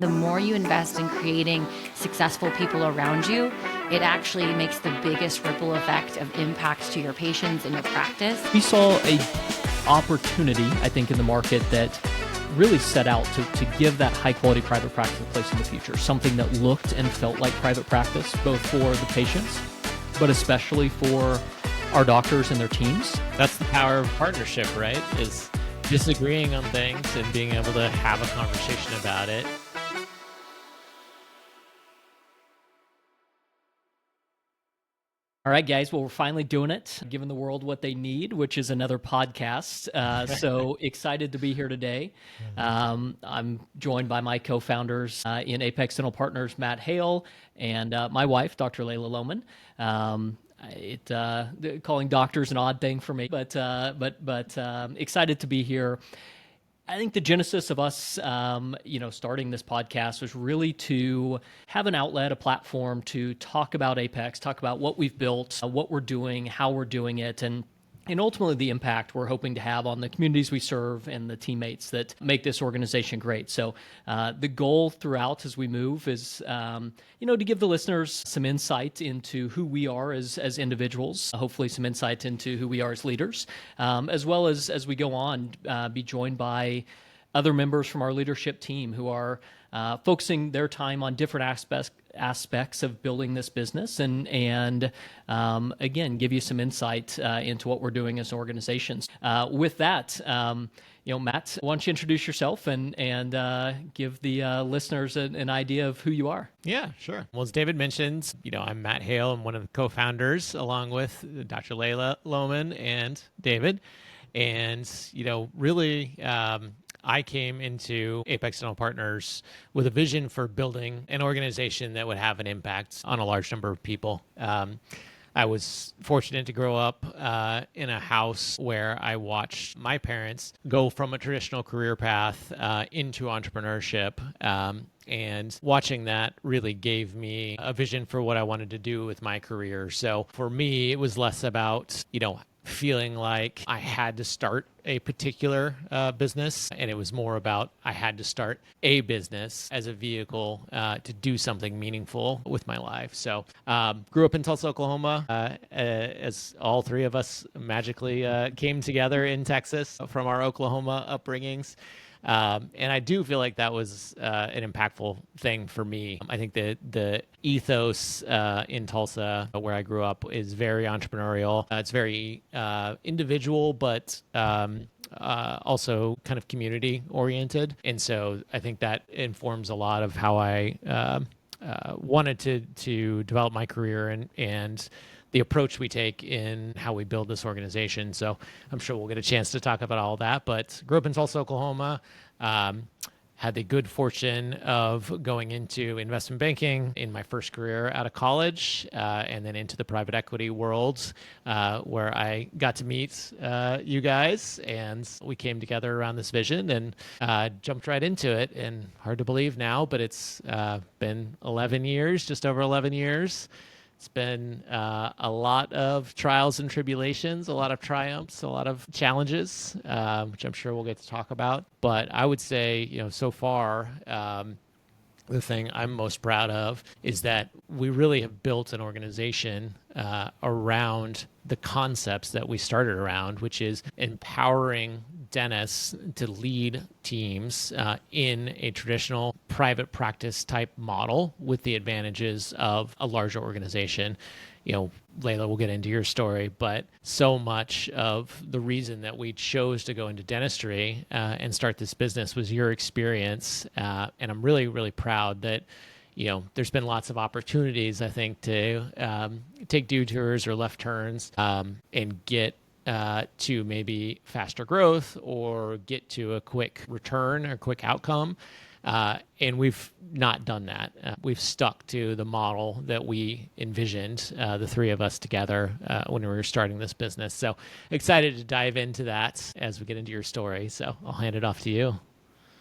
The more you invest in creating successful people around you, it actually makes the biggest ripple effect of impact to your patients and your practice. We saw a opportunity, I think, in the market that really set out to give that high-quality private practice a place in the future, something that looked and felt like private practice, both for the patients, but especially for our doctors and their teams. That's the power of partnership, right? Is disagreeing on things and being able to have a conversation about it. All right, guys. Well, we're finally doing it, giving the world what they need, which is another podcast. So excited to be here today. I'm joined by my co-founders in Apex Dental Partners, Matt Hale, and my wife, Dr. Layla Lohmann. Calling doctors an odd thing for me, but excited to be here. I think the genesis of us, starting this podcast was really to have an outlet, a platform to talk about Apex, talk about what we've built, what we're doing, how we're doing it, and ultimately the impact we're hoping to have on the communities we serve and the teammates that make this organization great. So the goal throughout as we move is, to give the listeners some insight into who we are as individuals, hopefully some insight into who we are as leaders, as well as we go on, be joined by other members from our leadership team who are focusing their time on different aspects of building this business and again, give you some insight into what we're doing as organizations. With that, Matt, why don't you introduce yourself and give the listeners an idea of who you are? Yeah, sure. Well, as David mentioned, I'm Matt Hale. I'm one of the co-founders along with Dr. Layla Lohmann and David. And, really, I came into Apex Dental Partners with a vision for building an organization that would have an impact on a large number of people. I was fortunate to grow up in a house where I watched my parents go from a traditional career path into entrepreneurship. And watching that really gave me a vision for what I wanted to do with my career. So for me, it was less about, feeling like I had to start a particular business. And it was more about I had to start a business as a vehicle to do something meaningful with my life. So grew up in Tulsa, Oklahoma, as all three of us magically came together in Texas from our Oklahoma upbringings. And I do feel like that was an impactful thing for me. I think that the ethos in Tulsa, where I grew up, is very entrepreneurial. It's very individual, but also kind of community oriented. And so I think that informs a lot of how I wanted to develop my career and the approach we take in how we build this organization. So I'm sure we'll get a chance to talk about all that, but grew up in Tulsa, Oklahoma, had the good fortune of going into investment banking in my first career out of college, and then into the private equity world, where I got to meet you guys, and we came together around this vision and jumped right into it. And hard to believe now, but it's been 11 years, just over 11 years. It's been a lot of trials and tribulations, a lot of triumphs, a lot of challenges, which I'm sure we'll get to talk about. But I would say, so far, the thing I'm most proud of is that we really have built an organization around the concepts that we started around, which is empowering dentists to lead teams in a traditional private practice type model with the advantages of a larger organization. Layla, we'll get into your story, but so much of the reason that we chose to go into dentistry and start this business was your experience. And I'm really, really proud that there's been lots of opportunities, I think, to take detours or left turns and get to maybe faster growth or get to a quick return or quick outcome. And we've not done that. We've stuck to the model that we envisioned, the three of us together, when we were starting this business. So excited to dive into that as we get into your story. So I'll hand it off to you.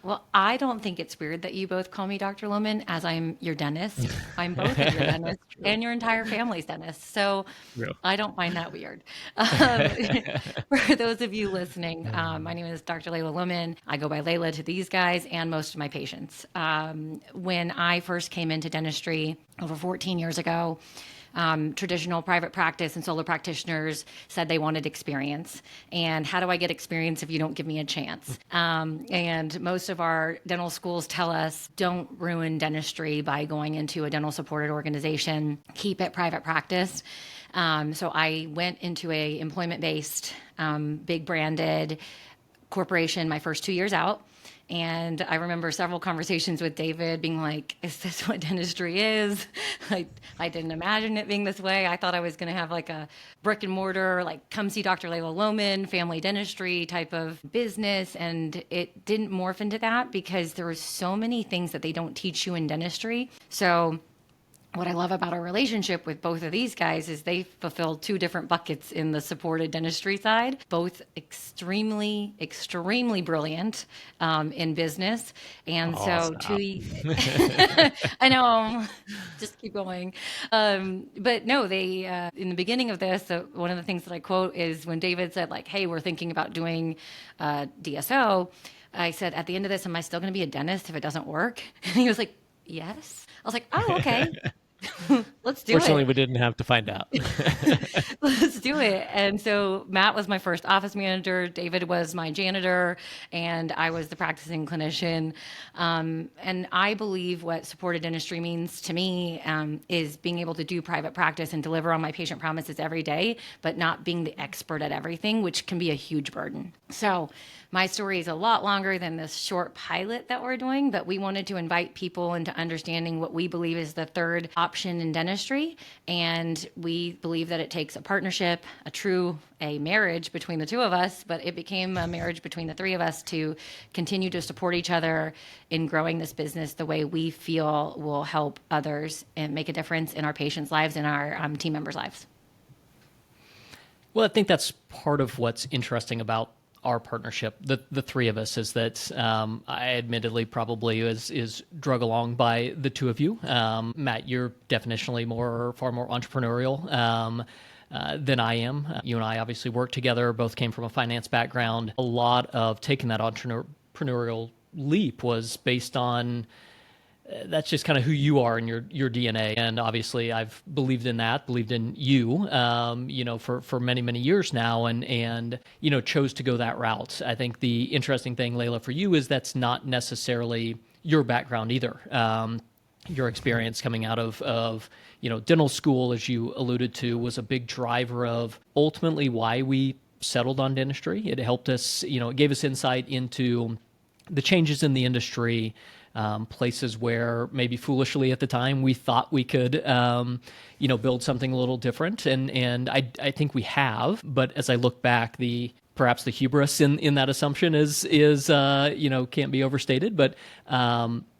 Well, I don't think it's weird that you both call me Dr. Lohmann, as I'm your dentist. I'm both of your dentists and your entire family's dentist. So True. I don't find that weird. Um, for those of you listening, my name is Dr. Layla Lohmann. I go by Layla to these guys and most of my patients. When I first came into dentistry over 14 years ago, traditional private practice and solo practitioners said they wanted experience. And how do I get experience if you don't give me a chance? And most of our dental schools tell us don't ruin dentistry by going into a dental supported organization, keep it private practice. So I went into a employment-based, big branded corporation my first 2 years out. And I remember several conversations with David being like, is this what dentistry is? I didn't imagine it being this way. I thought I was going to have like a brick and mortar, like come see Dr. Layla Lohmann, family dentistry type of business. And it didn't morph into that because there were so many things that they don't teach you in dentistry. So what I love about our relationship with both of these guys is they fulfill two different buckets in the supported dentistry side, both extremely, extremely brilliant in business. And Awesome. so I know, just keep going. But no, they, in the beginning of this, one of the things that I quote is when David said like, hey, we're thinking about doing DSO. I said, at the end of this, am I still going to be a dentist if it doesn't work? And he was like, yes. I was like, oh, okay. Let's do Fortunately, it. we didn't have to find out. Let's do it. And so Matt was my first office manager. David was my janitor, and I was the practicing clinician. And I believe what supported dentistry means to me is being able to do private practice and deliver on my patient promises every day, but not being the expert at everything, which can be a huge burden. So my story is a lot longer than this short pilot that we're doing, but we wanted to invite people into understanding what we believe is the third option in dentistry. And we believe that it takes a partnership, a marriage between the two of us, but it became a marriage between the three of us to continue to support each other in growing this business the way we feel will help others and make a difference in our patients' lives and our team members' lives. Well, I think that's part of what's interesting about our partnership, the three of us, is that I admittedly probably is drug along by the two of you. Matt, you're definitionally far more entrepreneurial than I am. You and I obviously work together, both came from a finance background. A lot of taking that entrepreneurial leap was based on that's just kind of who you are and your DNA. And obviously I've believed in you, for many, many years now and, chose to go that route. I think the interesting thing, Layla, for you is that's not necessarily your background either. Your experience coming out of dental school, as you alluded to, was a big driver of ultimately why we settled on dentistry. It helped us, it gave us insight into the changes in the industry, places where maybe foolishly at the time we thought we could, build something a little different, and I think we have. But as I look back, perhaps the hubris in that assumption is can't be overstated. But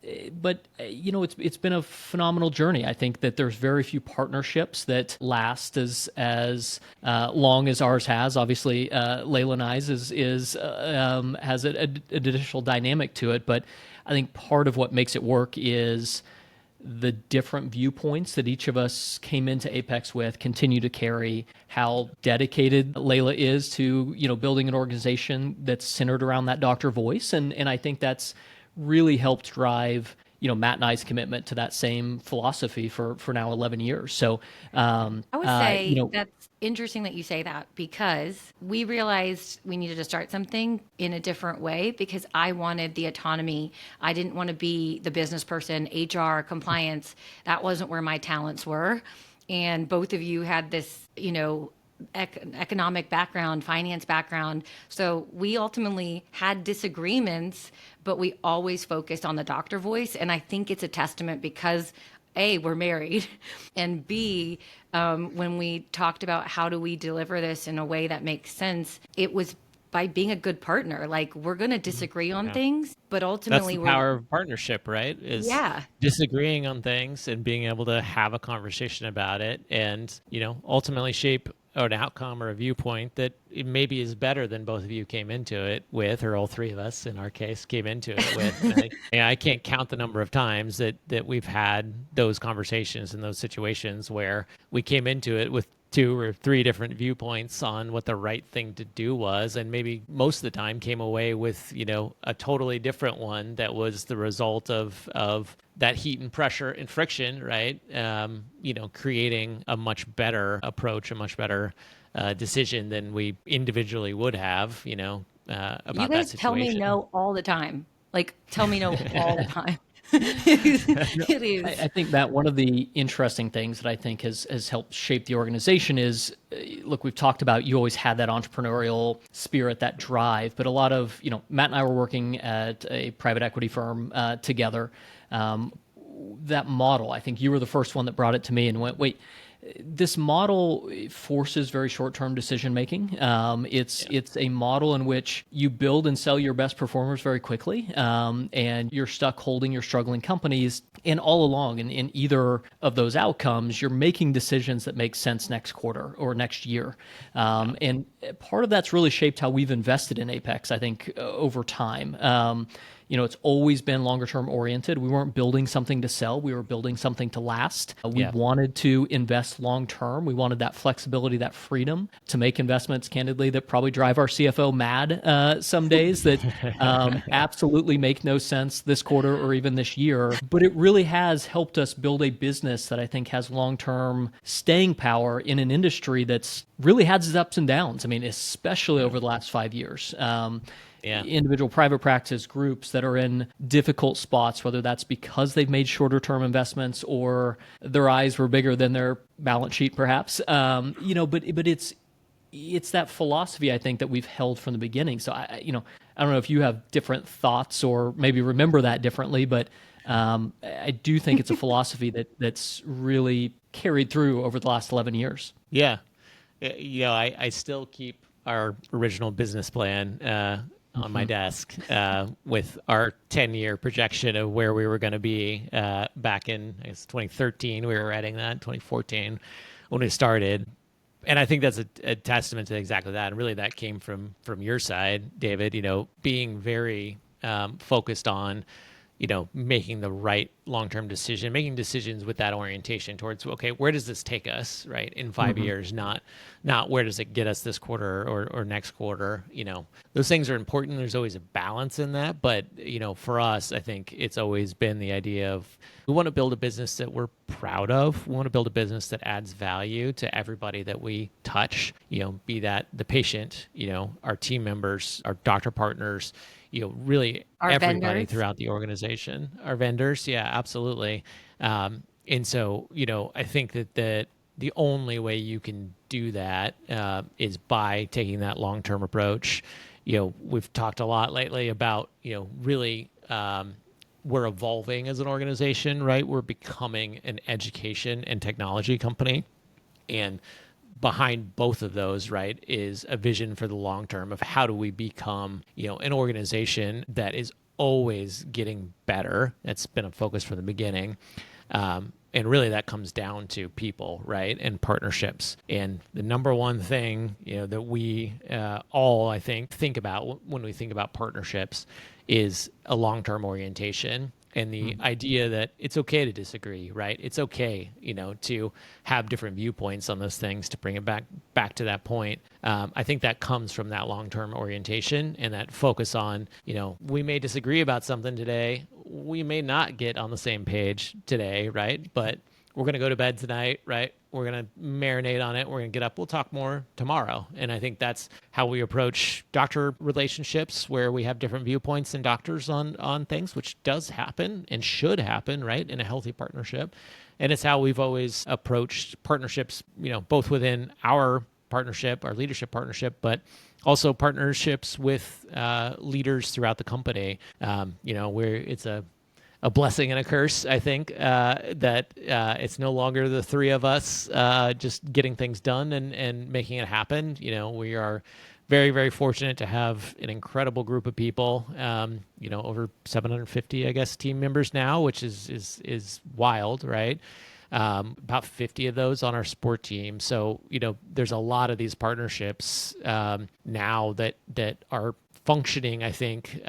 it's been a phenomenal journey. I think that there's very few partnerships that last as long as ours has. Obviously, Layla and I's has an additional dynamic to it, but I think part of what makes it work is the different viewpoints that each of us came into Apex with, continue to carry, how dedicated Layla is to, building an organization that's centered around that doctor voice. And I think that's really helped drive, Matt and I's commitment to that same philosophy for now 11 years. So I would say that's interesting that you say that, because we realized we needed to start something in a different way, because I wanted the autonomy. I didn't want to be the business person, HR, compliance. That wasn't where my talents were. And both of you had this, economic background, finance background. So we ultimately had disagreements, but we always focused on the doctor voice. And I think it's a testament because A, we're married, and B, when we talked about how do we deliver this in a way that makes sense, it was by being a good partner. Like, we're going to disagree on things, but ultimately that's the power of partnership, right? Is disagreeing on things and being able to have a conversation about it and, ultimately shape an outcome or a viewpoint that it maybe is better than both of you came into it with, or all three of us in our case came into it with. And I can't count the number of times that we've had those conversations in those situations where we came into it with two or three different viewpoints on what the right thing to do was, and maybe most of the time came away with, you know, a totally different one that was the result of that heat and pressure and friction, right? You know, creating a much better approach, a much better decision than we individually would have, you know, You about that guys tell me situation. no all the time. Like, tell me no all the time. It is. I think that one of the interesting things that I think has helped shape the organization is, look, we've talked about you always had that entrepreneurial spirit, that drive, but a lot of, you know, Matt and I were working at a private equity firm together. That model, I think you were the first one that brought it to me and went, wait, this model forces very short-term decision making. It's a model in which you build and sell your best performers very quickly, and you're stuck holding your struggling companies. And all along, in either of those outcomes, you're making decisions that make sense next quarter or next year. And part of that's really shaped how we've invested in Apex, I think, over time. You know, it's always been longer term oriented. We weren't building something to sell. We were building something to last. We wanted to invest long term. We wanted that flexibility, that freedom to make investments, candidly, that probably drive our CFO mad some days, that absolutely make no sense this quarter or even this year. But it really has helped us build a business that I think has long term staying power in an industry that's really had its ups and downs. I mean, especially over the last 5 years. Individual private practice groups that are in difficult spots, whether that's because they've made shorter term investments or their eyes were bigger than their balance sheet, perhaps. You know, but it's that philosophy, I think, that we've held from the beginning. So I don't know if you have different thoughts or maybe remember that differently, but I do think it's a philosophy that's really carried through over the last 11 years. Yeah. You know, I still keep our original business plan on my desk with our 10-year projection of where we were going to be back in, I guess, 2013. We were writing that, 2014 when we started. And I think that's a testament to exactly that. And really that came from your side, David, you know, being very focused on, you know, making the right long-term decision, making decisions with that orientation towards, okay, where does this take us, right, in 5 years, not where does it get us this quarter or next quarter. You know, those things are important. There's always a balance in that. But, you know, for us, I think it's always been the idea of we want to build a business that we're proud of. We want to build a business that adds value to everybody that we touch, you know, be that the patient, you know, our team members, our doctor partners, you know, really Our everybody vendors. throughout the organization, our vendors. Yeah, absolutely. And so, you know, I think that the only way you can do that is by taking that long-term approach. You know, we've talked a lot lately about, you know, really we're evolving as an organization, right? We're becoming an education and technology company. And behind both of those, right, is a vision for the long term of how do we become, you know, an organization that is always getting better. That's been a focus from the beginning. And really that comes down to people, right, and partnerships. And the number one thing, you know, that we all, I think about when we think about partnerships is a long-term orientation. And the idea that it's okay to disagree, right? It's okay, you know, to have different viewpoints on those things, to bring it back to that point. I think that comes from that long-term orientation and that focus on, you know, we may disagree about something today. We may not get on the same page today, right? But we're going to go to bed tonight, right? We're going to marinate on it. We're going to get up. We'll talk more tomorrow. And I think that's how we approach doctor relationships, where we have different viewpoints than doctors on things, which does happen and should happen, right, in a healthy partnership. And it's how we've always approached partnerships, you know, both within our partnership, our leadership partnership, but also partnerships with leaders throughout the company, you know, where it's a blessing and a curse, I think, that it's no longer the three of us just getting things done and making it happen. You know, we are very, very fortunate to have an incredible group of people, you know, over 750, I guess, team members now, which is wild, right? about 50 of those on our sport team. So, there's a lot of these partnerships now that are functioning, I think,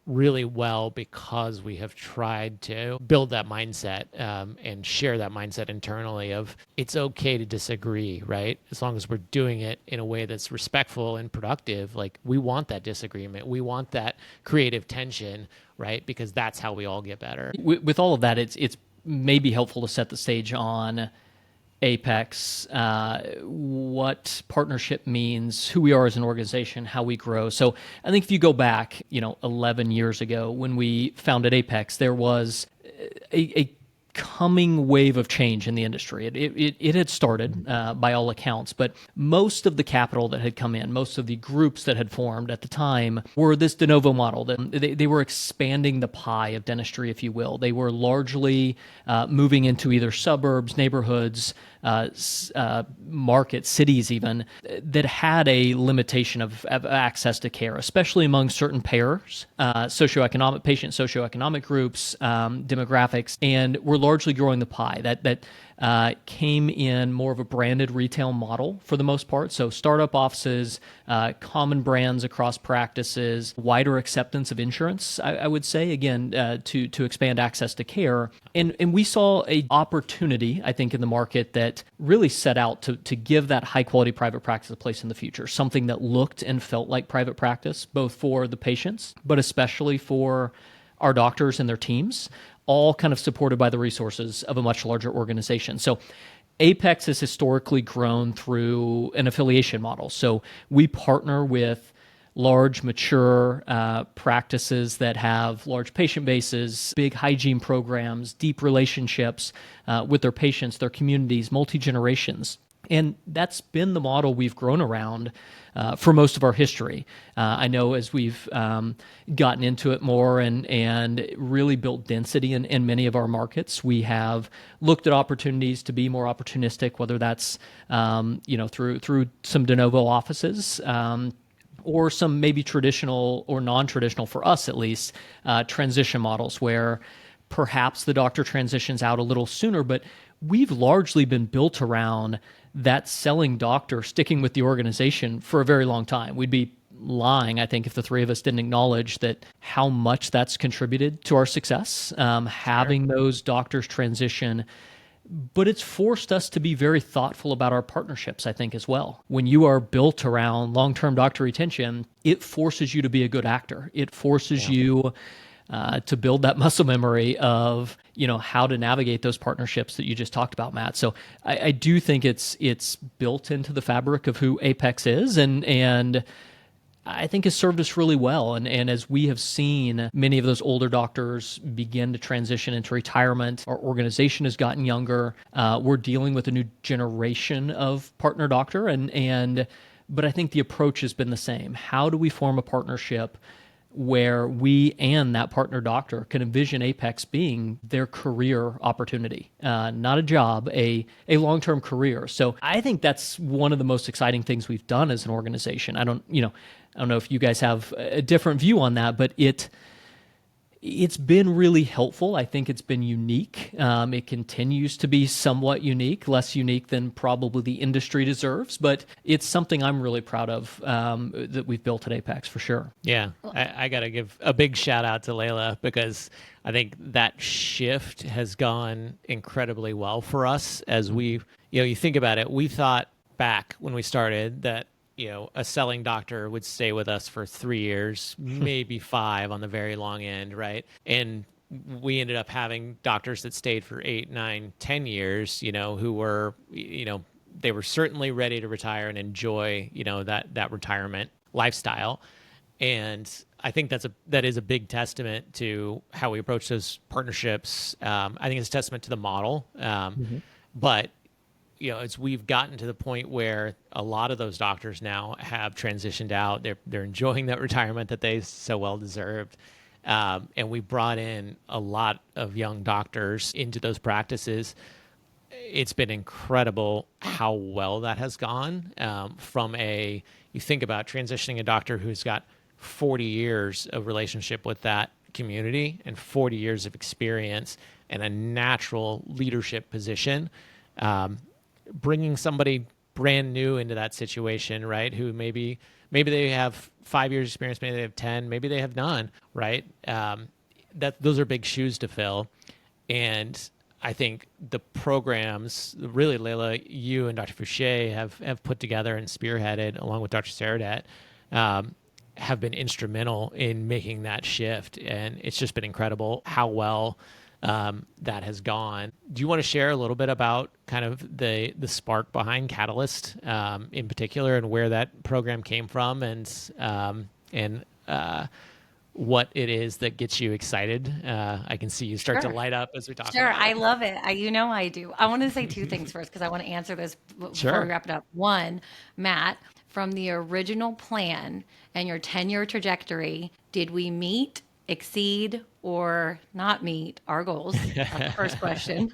really well because we have tried to build that mindset and share that mindset internally of it's okay to disagree, right? As long as we're doing it in a way that's respectful and productive, like we want that disagreement. We want that creative tension, right? Because that's how we all get better. With all of that, it's maybe helpful to set the stage on Apex, what partnership means, who we are as an organization, how we grow. So I think if you go back, 11 years ago when we founded Apex, there was a coming wave of change in the industry. It had started by all accounts, but most of the capital that had come in, most of the groups that had formed at the time were this de novo model. They were expanding the pie of dentistry, if you will. They were largely moving into either suburbs, neighborhoods, markets, cities even, that had a limitation of access to care, especially among certain payers, patient socioeconomic groups, demographics, and we're largely growing the pie. That came in more of a branded retail model for the most part. So startup offices, common brands across practices, wider acceptance of insurance, I would say, again, to expand access to care. And we saw an opportunity, I think, in the market that really set out to give that high quality private practice a place in the future, something that looked and felt like private practice, both for the patients, but especially for our doctors and their teams, all kind of supported by the resources of a much larger organization. So Apex has historically grown through an affiliation model. So we partner with large, mature practices that have large patient bases, big hygiene programs, deep relationships with their patients, their communities, multi-generations. And that's been the model we've grown around for most of our history. I know as we've gotten into it more and really built density in many of our markets, we have looked at opportunities to be more opportunistic, whether that's through some de novo offices, or some maybe traditional or non-traditional, for us at least, transition models where perhaps the doctor transitions out a little sooner, but we've largely been built around that selling doctor sticking with the organization for a very long time. We'd be lying, I think, if the three of us didn't acknowledge that how much that's contributed to our success, having those doctors transition. But it's forced us to be very thoughtful about our partnerships, I think, as well. When you are built around long-term doctor retention, it forces you to be a good actor. It forces you to build that muscle memory of, how to navigate those partnerships that you just talked about, Matt. So I do think it's built into the fabric of who Apex is, and I think has served us really well. And as we have seen many of those older doctors begin to transition into retirement, our organization has gotten younger. We're dealing with a new generation of partner doctor, but I think the approach has been the same. How do we form a partnership where we and that partner doctor can envision Apex being their career opportunity, not a job, a long-term career? So I think that's one of the most exciting things we've done as an organization. I don't know if you guys have a different view on that, but it's been really helpful. I think it's been unique. It continues to be somewhat unique, less unique than probably the industry deserves, but it's something I'm really proud of that we've built at Apex for sure. Yeah, I got to give a big shout out to Layla because I think that shift has gone incredibly well for us as you think about it. We thought back when we started that a selling doctor would stay with us for 3 years, maybe 5 on the very long end, right? And we ended up having doctors that stayed for 8, 9, 10 years, who were, they were certainly ready to retire and enjoy, that retirement lifestyle. And I think that is a big testament to how we approach those partnerships. I think it's a testament to the model. But as we've gotten to the point where a lot of those doctors now have transitioned out, they're enjoying that retirement that they so well deserved. And we brought in a lot of young doctors into those practices. It's been incredible how well that has gone. You think about transitioning a doctor who's got 40 years of relationship with that community and 40 years of experience, and a natural leadership position. Bringing somebody brand new into that situation, right? Who maybe they have 5 years experience, maybe they have 10, maybe they have none, right? That those are big shoes to fill. And I think the programs, really, Layla, you and Dr. Fouché have put together and spearheaded, along with Dr. Saradat, have been instrumental in making that shift. And it's just been incredible how well that has gone. Do you want to share a little bit about kind of the spark behind Catalyst in particular, and where that program came from, and what it is that gets you excited? I can see you start to Sure. light up as we talk Sure, about I it. love it. I do. I want to say two things first because I want to answer this before we Sure. wrap it up. One, Matt, from the original plan and your 10-year trajectory, did we meet, exceed, or not meet our goals? That's the first question.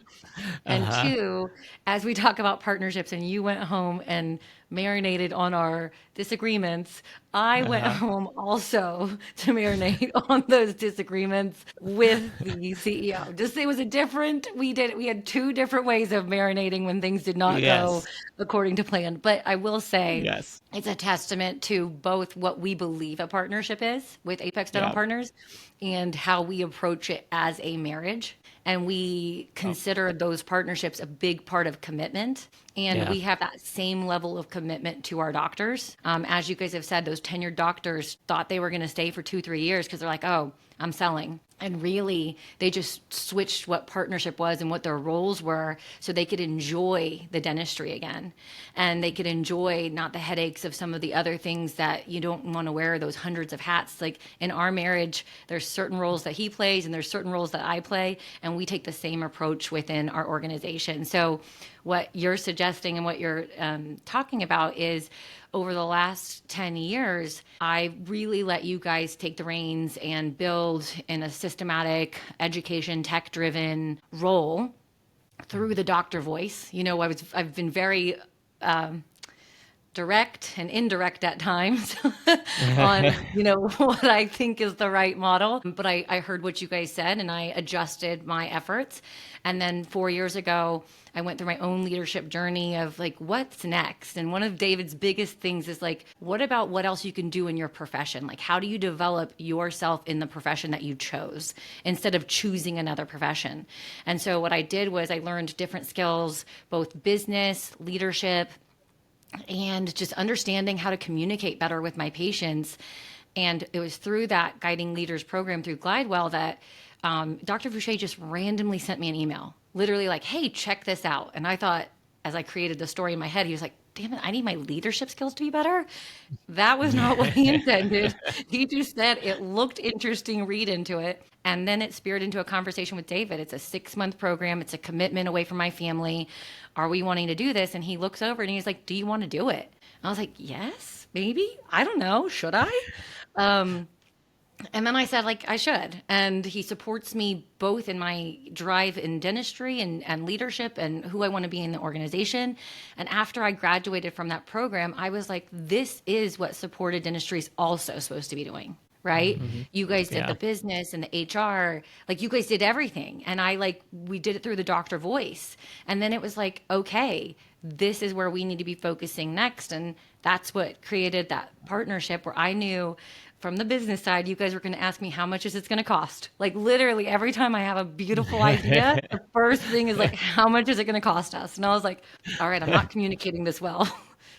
And Uh-huh. two, as we talk about partnerships and you went home and marinated on our disagreements, I went Uh-huh. home also to marinate on those disagreements with the CEO. Just it was a different, we had two different ways of marinating when things did not go Yes. according to plan. But I will say Yes. it's a testament to both what we believe a partnership is with Apex Dental Yeah. Partners and how we approach it as a marriage. And we Oh, consider those partnerships a big part of commitment. And yeah. we have that same level of commitment to our doctors. As you guys have said, those tenured doctors thought they were going to stay for 2-3 years because they're like, oh, I'm selling. And really, they just switched what partnership was and what their roles were so they could enjoy the dentistry again. And they could enjoy not the headaches of some of the other things that you don't want to wear, those hundreds of hats. Like in our marriage, there's certain roles that he plays and there's certain roles that I play. And we take the same approach within our organization. So what you're suggesting and what you're talking about is over the last 10 years, I really let you guys take the reins and build in a systematic, education, tech driven role through the doctor voice. I've been very direct and indirect at times on what I think is the right model, but I heard what you guys said and I adjusted my efforts. And then 4 years ago I went through my own leadership journey of like what's next. And one of David's biggest things is like, what about what else you can do in your profession? Like how do you develop yourself in the profession that you chose instead of choosing another profession? And so what I did was I learned different skills, both business, leadership, and just understanding how to communicate better with my patients. And it was through that Guiding Leaders program through Glidewell that Dr. Fouché just randomly sent me an email, literally like, hey, check this out. And I thought, as I created the story in my head, he was like, damn it, I need my leadership skills to be better. That was not what he intended. He just said it looked interesting, read into it. And then it speared into a conversation with David. It's a 6-month program. It's a commitment away from my family. Are we wanting to do this? And he looks over and he's like, do you want to do it? And I was like, yes, maybe. I don't know. Should I? And then I said, like, I should. And he supports me both in my drive in dentistry and leadership and who I want to be in the organization. And after I graduated from that program, I was like, this is what supported dentistry is also supposed to be doing. Right? You guys did Yeah. the business and the HR, like you guys did everything. And we did it through the doctor voice. And then it was like, okay, this is where we need to be focusing next. And that's what created that partnership where I knew from the business side, you guys were going to ask me how much is it going to cost? Like literally every time I have a beautiful idea, the first thing is like, how much is it going to cost us? And I was like, all right, I'm not communicating this well.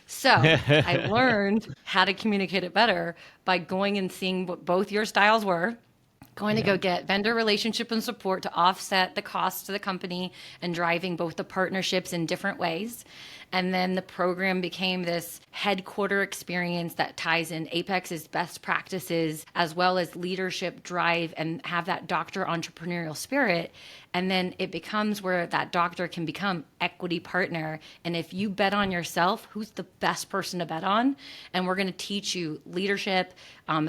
So I learned how to communicate it better by going and seeing what both your styles were, going to Yeah. go get vendor relationship and support to offset the costs to the company and driving both the partnerships in different ways. And then the program became this headquarter experience that ties in Apex's best practices as well as leadership drive and have that doctor entrepreneurial spirit. And then it becomes where that doctor can become equity partner. And if you bet on yourself, who's the best person to bet on? And we're going to teach you leadership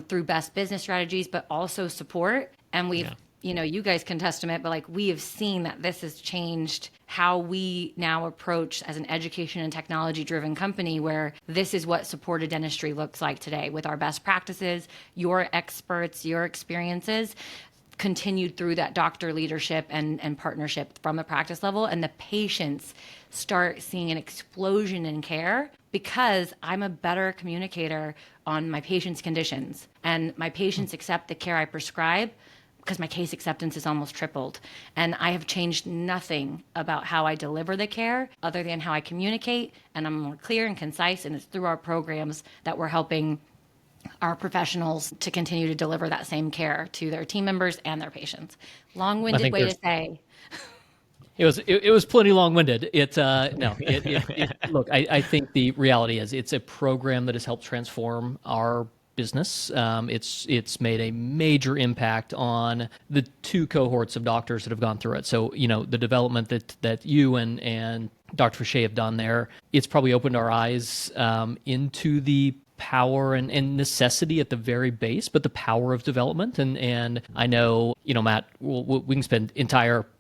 through best business strategies, but also support. And we've Yeah. you guys can testament, but like we have seen that this has changed how we now approach as an education and technology driven company, where this is what supported dentistry looks like today with our best practices, your experts, your experiences continued through that doctor leadership and partnership from a practice level. And the patients start seeing an explosion in care because I'm a better communicator on my patients' conditions. And my patients accept the care I prescribe because my case acceptance is almost tripled. And I have changed nothing about how I deliver the care other than how I communicate. And I'm more clear and concise. And it's through our programs that we're helping our professionals to continue to deliver that same care to their team members and their patients. Long-winded way to say. It was plenty long-winded. Look, I think the reality is it's a program that has helped transform our business. It's made a major impact on the two cohorts of doctors that have gone through it. So, the development that you and Dr. Fouché have done there, it's probably opened our eyes into the power and necessity at the very base, but the power of development. And I know, Matt, we can spend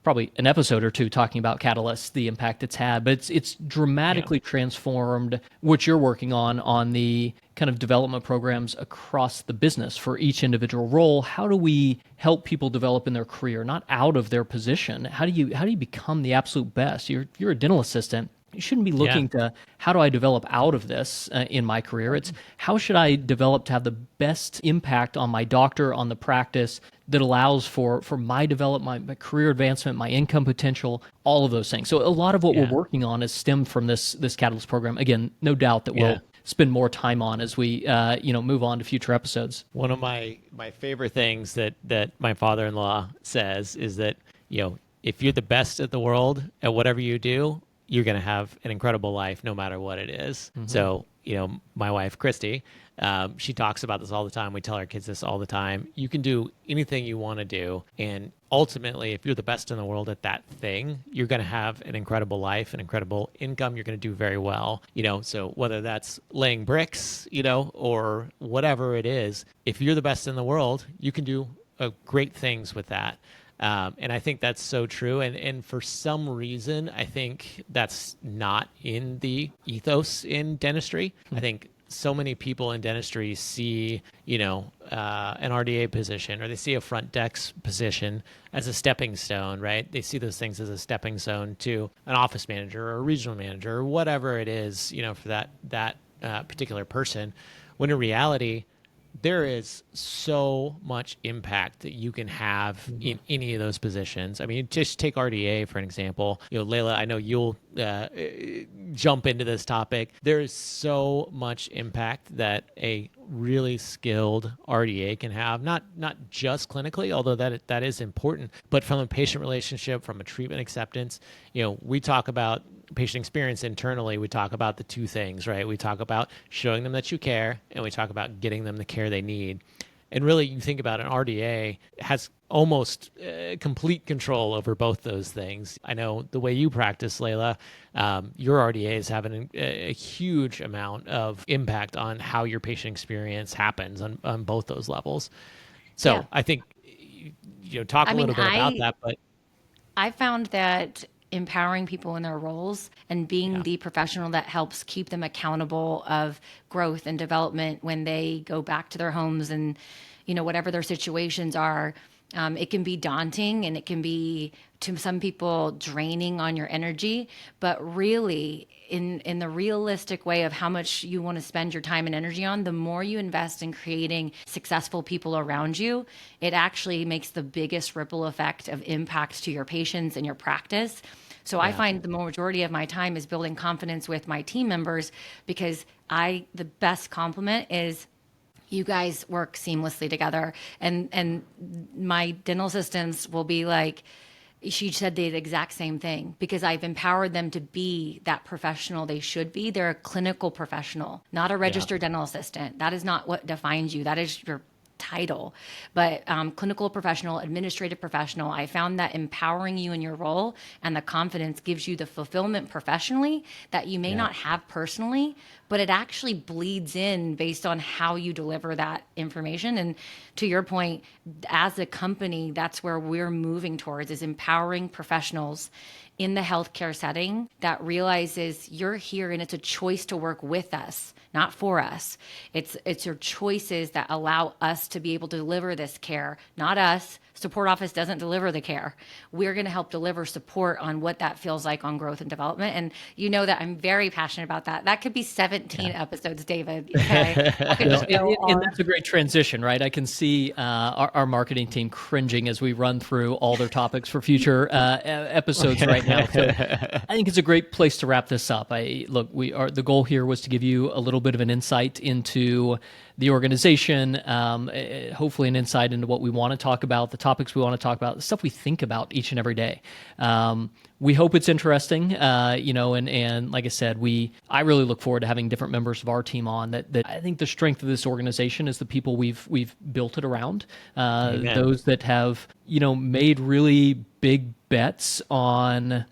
probably an episode or two talking about Catalyst, the impact it's had, but it's dramatically transformed what you're working on the kind of development programs across the business for each individual role. How do we help people develop in their career, not out of their position? How do you become the absolute best? You're a dental assistant. You shouldn't be looking to how do I develop out of this in my career. It's how should I develop to have the best impact on my doctor, on the practice that allows for my development, my career advancement, my income potential, all of those things. So a lot of what we're working on is stemmed from this Catalyst program. Again, no doubt that we'll spend more time on as we move on to future episodes. One of my favorite things that my father-in-law says is that, if you're the best at the world at whatever you do, you're going to have an incredible life no matter what it is. Mm-hmm. So, my wife, Christy, she talks about this all the time. We tell our kids this all the time. You can do anything you want to do. And ultimately, if you're the best in the world at that thing, you're going to have an incredible life, an incredible income. You're going to do very well. So whether that's laying bricks, or whatever it is, if you're the best in the world, you can do great things with that. And I think that's so true. And for some reason, I think that's not in the ethos in dentistry. I think so many people in dentistry see, an RDA position or they see a front desk position as a stepping stone, right? They see those things as a stepping stone to an office manager or a regional manager or whatever it is, for that particular person. When in reality, there is so much impact that you can have in any of those positions. I mean, just take RDA for an example. Layla, I know you'll jump into this topic. There is so much impact that a really skilled RDA can have, not just clinically, although that is important, but from a patient relationship, from a treatment acceptance. We talk about patient experience internally. We talk about the two things, right? We talk about showing them that you care, and we talk about getting them the care they need. And really, you think about an RDA has almost complete control over both those things. I know the way you practice, Layla, your RDAs have a huge amount of impact on how your patient experience happens on both those levels. So I think, talk a little bit about that. But I found that empowering people in their roles and being the professional that helps keep them accountable of growth and development when they go back to their homes and, whatever their situations are, it can be daunting and it can be, to some people, draining on your energy. But really, in the realistic way of how much you want to spend your time and energy on, the more you invest in creating successful people around you, it actually makes the biggest ripple effect of impact to your patients and your practice. So I find the majority of my time is building confidence with my team members, because the best compliment is you guys work seamlessly together. And my dental assistants will be like, she said the exact same thing, because I've empowered them to be that professional they should be. They're a clinical professional, not a registered dental assistant. That is not what defines you. That is your title. But clinical professional, administrative professional, I found that empowering you in your role and the confidence gives you the fulfillment professionally that you may not have personally, but it actually bleeds in based on how you deliver that information. And to your point, as a company, that's where we're moving towards, is empowering professionals in the healthcare setting that realizes you're here and it's a choice to work with us, not for us. It's your choices that allow us to be able to deliver this care, not us support office doesn't deliver the care. We're going to help deliver support on what that feels like on growth and development. And you know that I'm very passionate about that. That could be 17 episodes, David. Okay. I could just go And on. that's a great transition, right? I can see our marketing team cringing as we run through all their topics for future episodes right now. So I think it's a great place to wrap this up. The goal here was to give you a little bit of an insight into the organization, hopefully an insight into what we want to talk about, the topics we want to talk about, the stuff we think about each and every day. We hope it's interesting, and like I said, I really look forward to having different members of our team on. That I think the strength of this organization is the people we've built it around, those that have made really big bets on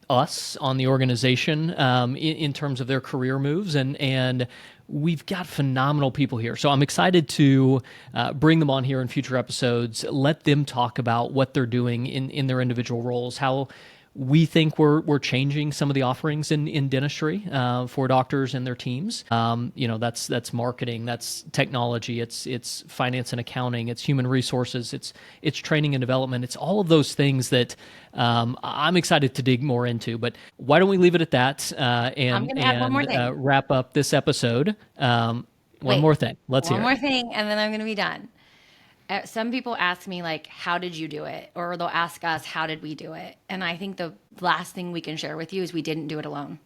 us, on the organization, in terms of their career moves, and we've got phenomenal people here. So I'm excited to bring them on here in future episodes, let them talk about what they're doing in their individual roles, how we think we're changing some of the offerings in dentistry for doctors and their teams. That's marketing, that's technology, it's finance and accounting, it's human resources, it's training and development. It's all of those things that I'm excited to dig more into. But why don't we leave it at that I'm going to add one more thing. Wrap up this episode. One more thing. Let's hear it. One more thing, and then I'm going to be done. Some people ask me, like, how did you do it? Or they'll ask us, how did we do it? And I think the last thing we can share with you is we didn't do it alone.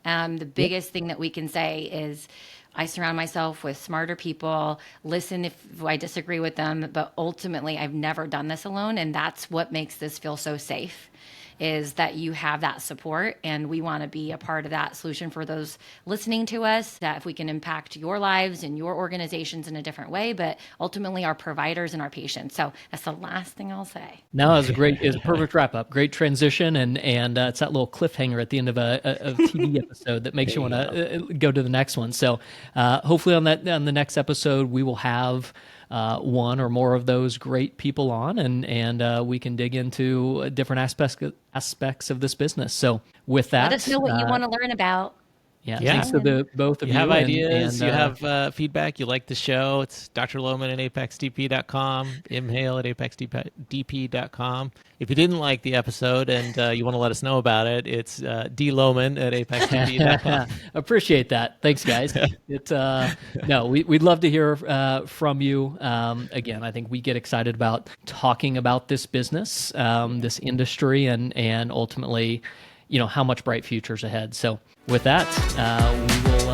The biggest thing that we can say is I surround myself with smarter people, listen if I disagree with them, but ultimately I've never done this alone. And that's what makes this feel so safe, is that you have that support, and we want to be a part of that solution for those listening to us, that if we can impact your lives and your organizations in a different way, but ultimately our providers and our patients. So that's the last thing I'll say. No, it's a perfect wrap up. Great transition. And it's that little cliffhanger at the end of a TV episode that makes you want to go to the next one. So hopefully on the next episode, we will have one or more of those great people on, and we can dig into different aspects of this business. So with that, let us know what you want to learn about. Thanks to the both of you. You have ideas, you have feedback, you like the show. It's Dr. Lohmann at apexdp.com, Hale at apexdp.com. If you didn't like the episode and you want to let us know about it, it's dlohmann at apexdp.com. Appreciate that. Thanks, guys. We'd love to hear from you. Again, I think we get excited about talking about this business, this industry, and ultimately, how much bright future's ahead. So with that, we will